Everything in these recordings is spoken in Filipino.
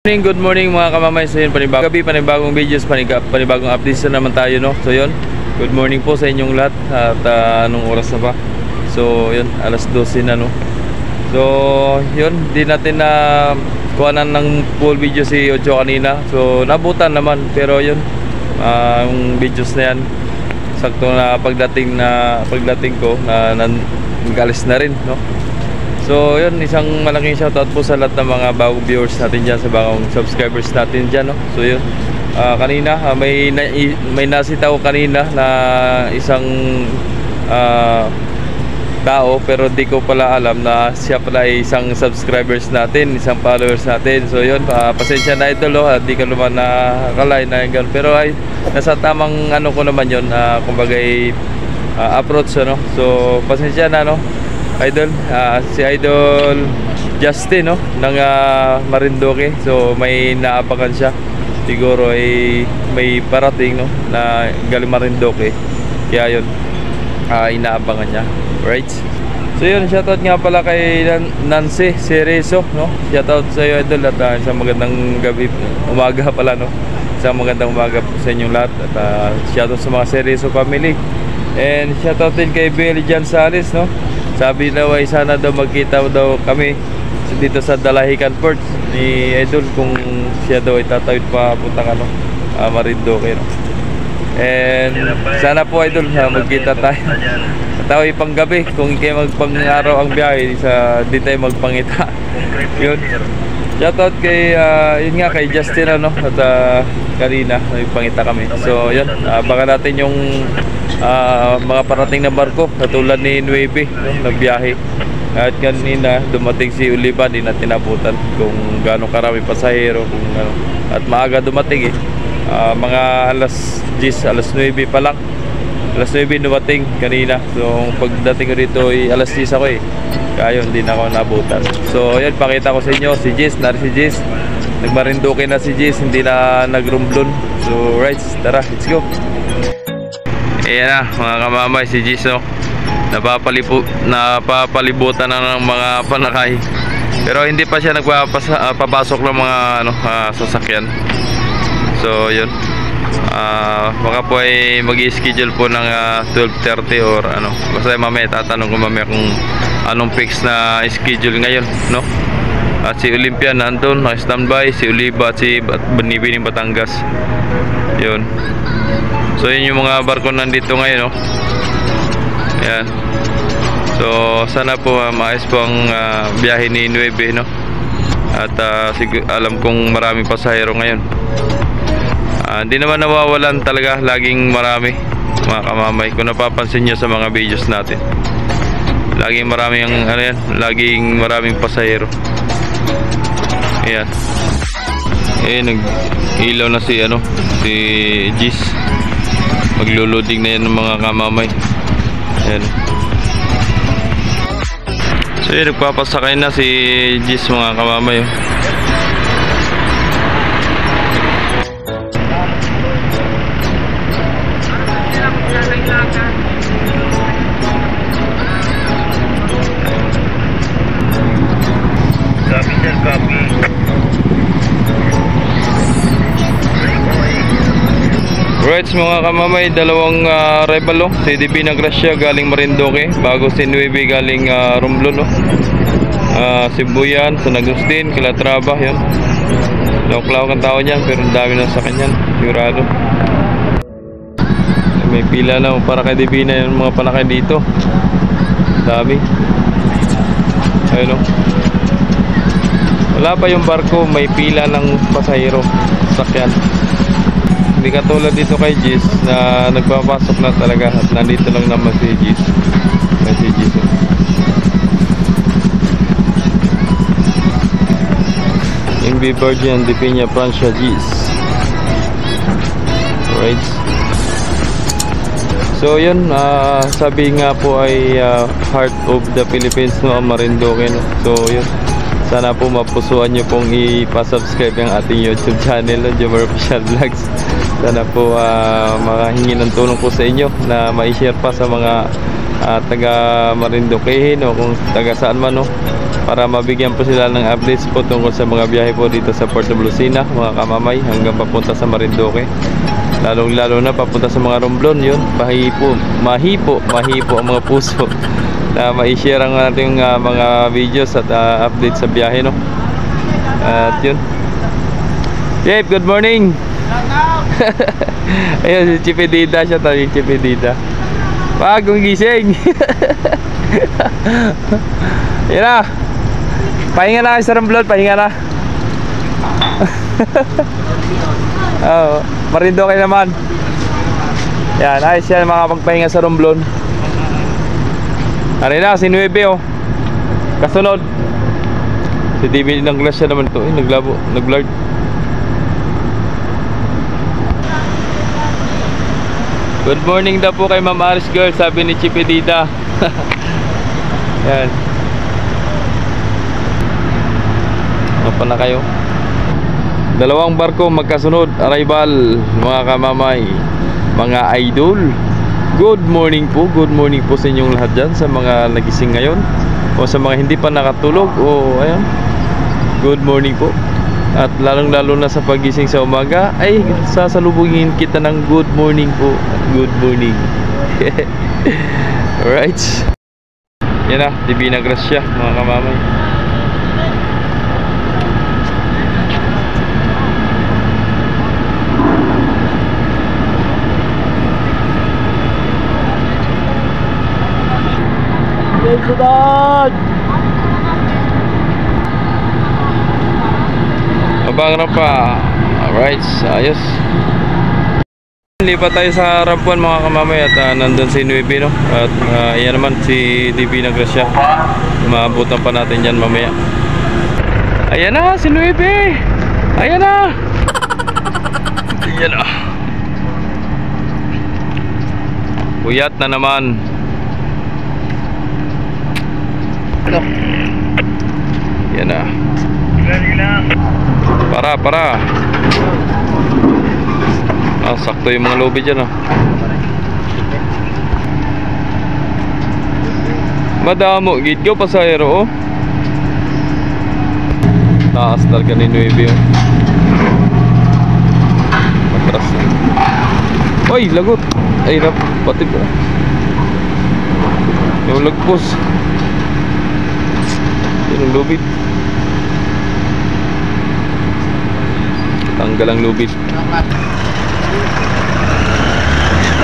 Good morning mga kamamay. So yun, panibagong gabi, panibagong videos, panibagong updates na naman tayo, no? So yun, good morning po sa inyong lahat. At anong oras na ba? So yun, alas 12 na, no? So yun, di natin na kuhanan ng full video si Ocho kanina. So nabutan naman, pero yun, yung videos na yan sakto na pagdating ko na nag-alis na rin, no? So yun, isang malaking shoutout po sa lahat ng mga bagong viewers natin dyan, sa bagong subscribers natin dyan, no? So yun, kanina may nasita ko kanina na isang tao, pero di ko pala alam na siya pala ay isang subscribers natin, isang followers natin. So yun, pasensya na ito, lo, di ka naman nakalay na yung, pero ay nasa tamang ano ko naman yun, kumbagay approach, no? So pasensya na, no, Idol, si Idol Justin, no, ng Marinduque. So may naabangan siya, siguro ay may parating, no, na galing Marinduque, kaya yun, inaabangan niya, right? So yun, shoutout nga pala kay Nancy Cerezo, no? Shoutout sa iyo, Idol, at isang magandang gabi, umaga pala, no? Isang magandang umaga po sa inyong lahat, at shoutout sa mga Cerezo family, and shoutout din kay Billy Jan Salis, no? Sabi daw ay sana daw magkita daw kami dito sa Dalahican Port ni Idol, kung siya daw ay tatawid pa puntang Marinduque, no? And sana po, Idol, magkita tayo. Tayo pang gabi, kung kayo magpang-araw ang biyahe, di tayo magpangita. Yun, shoutout kay yun nga, kay Justin, no? At kanina nagpangita kami. So yun, baka natin yung mga parating na barko katulad ni Nueve, no, nagbiyahe. At kanina dumating si Oliva, di natin nabutan kung gaano karami pasahero, kung ano. At maaga dumating, mga alas 10, alas 9 pa lang, alas 9 dumating kanina. So pagdating ko dito ay alas 10 ako, kaya hindi na ako nabutan. So yan, pakita ko sa inyo si Jis, nari si Jis, nagmarinduke na si Jis, hindi na nagrumblon. So right, tara, let's go. Ayan na mga kamamay, si Jis, no? Napapalibutan na ng mga panakay, pero hindi pa siya nagpapasok ng mga sasakyan. So yun, baka po ay mag-i-schedule po ng 12:30 or ano. Basta mamaya tatanong ko mamaya kung anong fix na schedule ngayon, no? At si Olympia nandun, naka-standby, si Oliva at si Binibining Batangas. Yun. So yun yung mga barko nandito ngayon, no? Yan. So sana po maayos po ang biyahe ni Nueve, no? At alam kong maraming pasahero ngayon. Hindi naman nawawalan talaga, laging marami mga kamamay. Kung napapansin nyo sa mga videos natin, laging maraming laging maraming pasahero. Ayan. Nag-ilaw na si si Jis. Magluluding na yan ng mga kamamay. Ayan. So yun, nagpapasakay na si Jis, mga kamamay. Right, mga kamamay, dalawang rebel, si Divina Gracia galing Marinduque, bago si Nueve galing Romblon, no? Sibuyan, San Agustin, Calatrava, yun. Lawak-lawak ang tao niyan, pero dami na sa kanyan, sigurado. May pila na para kay Divina yung mga panakay dito. Dami. Ayun, no? Wala pa yung barko, may pila ng pasahero, sakyan. Hindi katulad dito kay Jis na nagpapasok na talaga, at nandito lang naman si Jis. Si Jis. MV Virgin de Peña Francia Jis. Right. So yun, sabi nga po ay Heart of the Philippines, no, Marinduque, no? So yun, sana po mapusuan nyo pong ipasubscribe yung ating YouTube channel, no, Jomar Official Vlogs. Sana po makahingi ng tulong po sa inyo na ma-share pa sa mga taga Marinduque, no, kung taga saan man, no, para mabigyan po sila ng updates po tungkol sa mga biyahe po dito sa Port of Lucena, mga kamamay, hanggang papunta sa Marinduque, lalo na papunta sa mga Romblon. Yun, mahipo ang mga puso na ma-share ang ating mga videos at updates sa biyahe, no? At yun, Chip, good morning. Ayun, si Chipedida siya tayo, si Chipedida. Bagong gising. Yan na. Pahinga na kayo sa Romblon, pahinga na. Oh, Marinduque naman. Yan, ayos yan, makapagpahinga sa Romblon. Ano na, si Nueve, oh. Kasunod si TV ng glass siya naman to, naglabo, nag-blurred. Good morning daw po kay Ma'am Aris Girl, sabi ni Chipedida. Yan. Apa na kayo? Dalawang barko magkasunod, arrival, mga kamamay, mga idol. Good morning po sa inyong lahat dyan, sa mga nagising ngayon o sa mga hindi pa nakatulog. O ayan, good morning po. At lalong lalo na sa pagising sa umaga ay sasalubungin kita ng good morning po. Good morning. Alright. Yan na, Divina Gracia, mga kamamay. Sudan! Abang na pa. Alright, ayos. Lipat tayo sa Rampuan, mga kamamay, at nandun si Nueve, no? At yan naman si Divina Gracia. Maabutan pa natin dyan mamaya. Ayan na si Nueve. Ayan na. Ayan na. Puyat na naman. Yan na. Para. Sakto yung mga lobby dyan, oh. Madamo gid ko pasahero, oh. Taas talaga ni Nueve, oh. Matras na. Oy, lagot. Ay, patid, oh. Yung lagpos. Yung lubid. Tanggal ang lubid.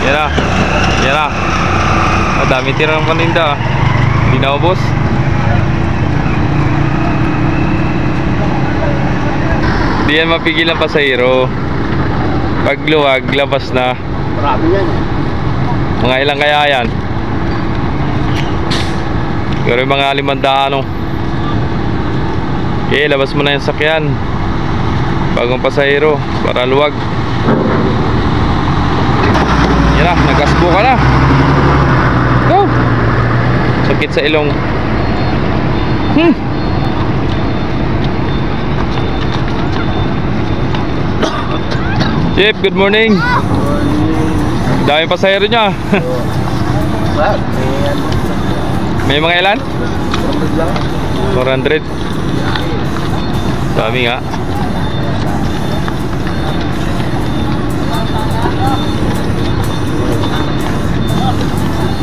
Yan na. Madami tirang paninda. Hindi na ubos. Hindi yan mapigil ang pasahero. Pag luwag, labas na. Marami yan, eh. Mga ilang kaya yan? Pero yung mga 500, ano. Okay, labas mo na yung sakyan. Bagong pasahero para luwag. Yan na, nag-asbo ka na. Go! Sakit sa ilong. Chip, good morning. Daming pasahero niya. May mga ilan? 400. Dami nga.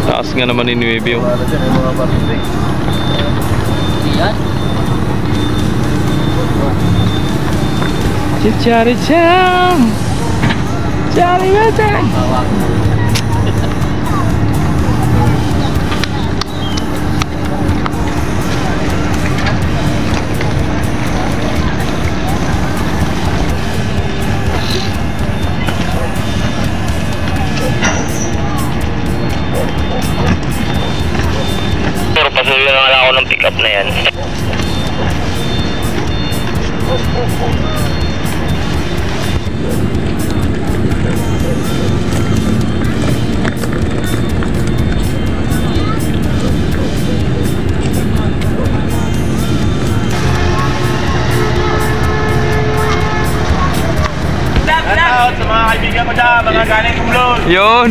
Taas nga naman ni Nueve. Chari-cham, chari-cham. Pasuloy na lang ako ng pick up na yan. Shout out sa mga kaibigan ko dyan, mga galing kumlon. Yun.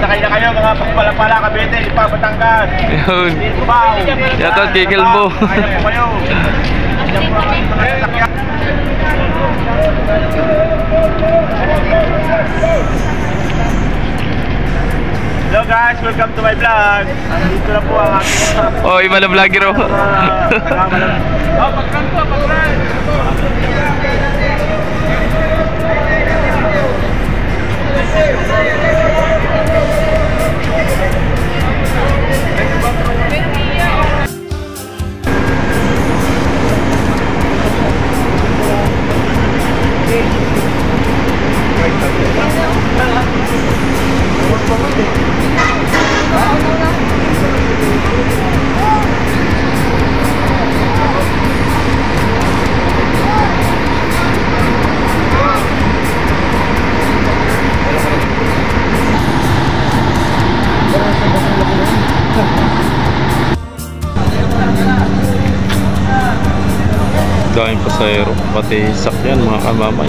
sakay na kayo mga pagpalapala, Cavite, Lipa, Batangas. Yun. Wow. Shoutout kay Kelbo. Kaya po kayo. Yan po ang ating mga sasakyan. Hello guys, welcome to my vlog. Dito na po ang ating Oh, iba na vlogger oh. pagkanto, pagkanto. Daming pasahero, pati sakyan mga kamamay.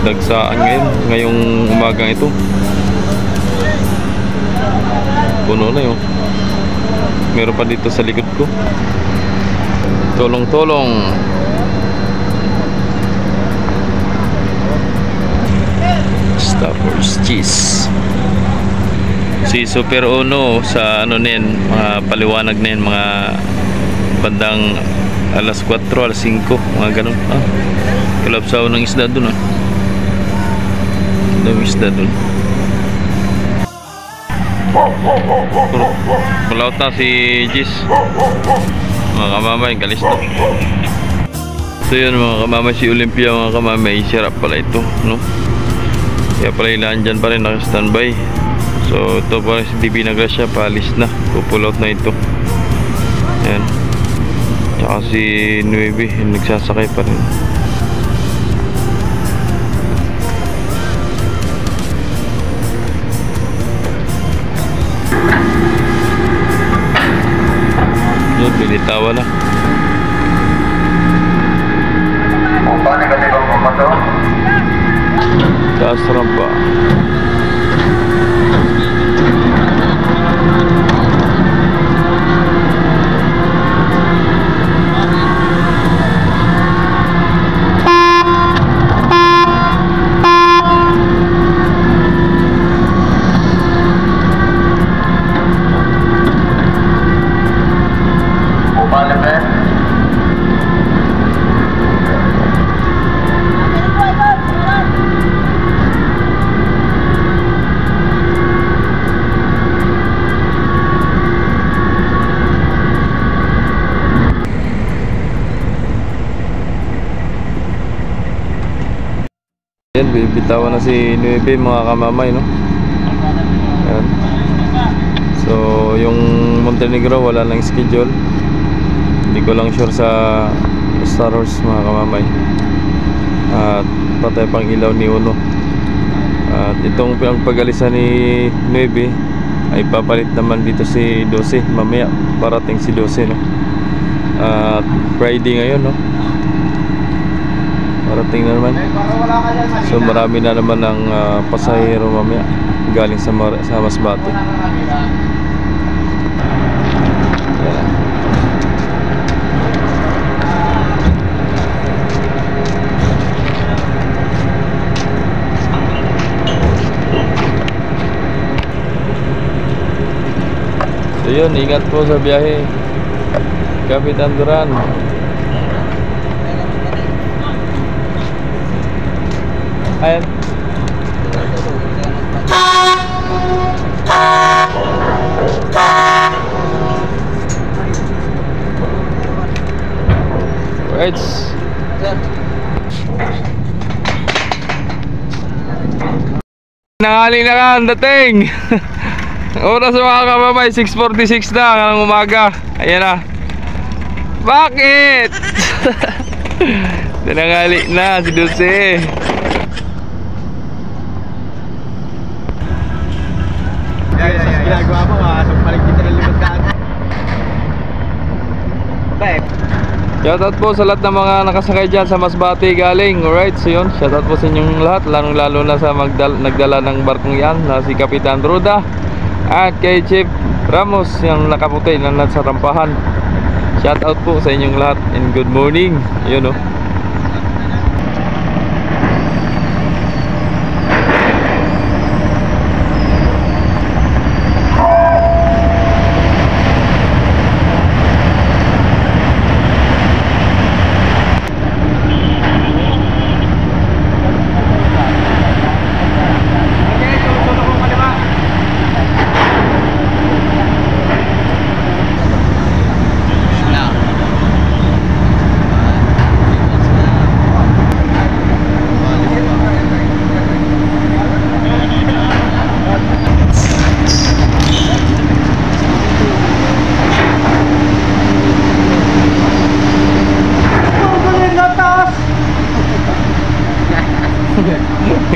Dagsaan ngayong umagang ito. Puno na yun. Meron pa dito sa likod ko. Tolong-tolong. Stafford's cheese. Si Super Uno sa ano nin, mga paliwanag na yun, mga bandang alas 4, alas 5, mga ganun. Kalapsaw ng isda dun ng isda dun. Pulaut na si Jis. Mga kamamay, galis to. So yun mga kamamay, si Olympia mga kamamay, sirap pala ito, no? Kaya pala ilaan dyan pa rin, naka-standby. So ito pa rin si DB Nagrasya, paalis na, pupulaut na ito. Ayan. Tsaka si Nueve, nagsasakay pa rin. Yun, bilitawa na. Taas rampa. Yan, bibitawan na si Nueve mga kamamay, no? Yan. So, yung Montenegro wala nang schedule. Hindi ko lang sure sa Star Wars mga kamamay. At patay pang ilaw ni Uno. At itong pag-alisan ni Nueve ay papalit naman dito si 12. Mamaya parating si 12, no? At Friday ngayon, no? Parating na naman. So marami na naman ng pasahero mamaya galing sa Masbate. So yun, ingat po sa biyahe, Kapitan Duran. Ayan. Right. Nangali na ka ang dating. Oras mga kamamay, 6:46 na ng umaga. Ayan na. Bakit? Nangali na si Dulce. Ginagawa mo ha, so palig kita ng 500. Baik. Shoutout po sa lahat ng mga nakasakay dyan sa Masbate galing. Alright, so yun, shoutout po sa inyong lahat, lalong lalo na sa nagdala ng barkong yan na si Kapitan Roda at kay Chief Ramos yung nakaputi na nasa rampahan. Shoutout po sa inyong lahat and good morning. Yun o.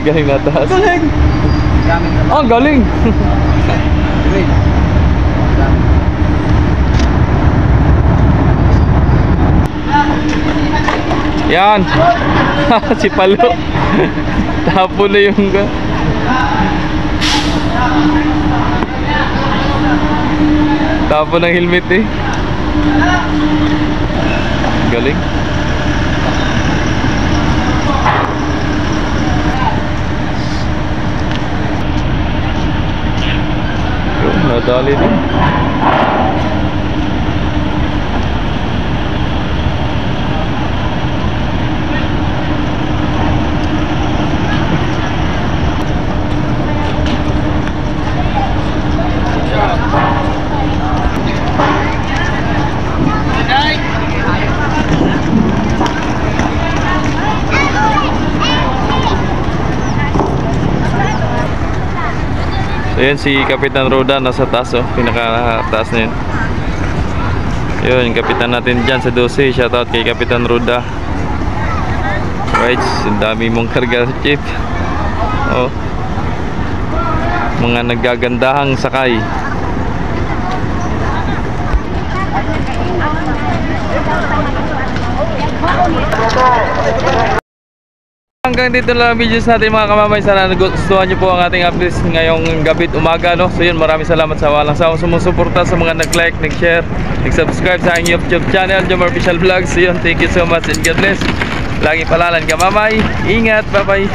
Galing na taas. Galing! Oh, galing! Yan! Si Palo! Tapo na yung... Tapo ng helmet eh. Galing. Nadali din. Ayan si Kapitan Roda nasa taas oh, pinaka-taas na yun. Yun, yung kapitan natin dyan sa 12. Shoutout kay Kapitan Roda. Right, ang dami mong karga Chief. Oh. Mga naggagandahang sakay. Hanggang dito lang ang videos natin mga kamamay. Sana nagustuhan nyo po ang ating updates ngayong gabi at umaga no? So yun, maraming salamat sa walang sawang sumusuporta sa mga nag-like, nag-share, nag-subscribe sa aking YouTube channel, Jomar Official Vlogs. So yun, thank you so much and God bless. Lagi palalan kamamay. Ingat, bye bye.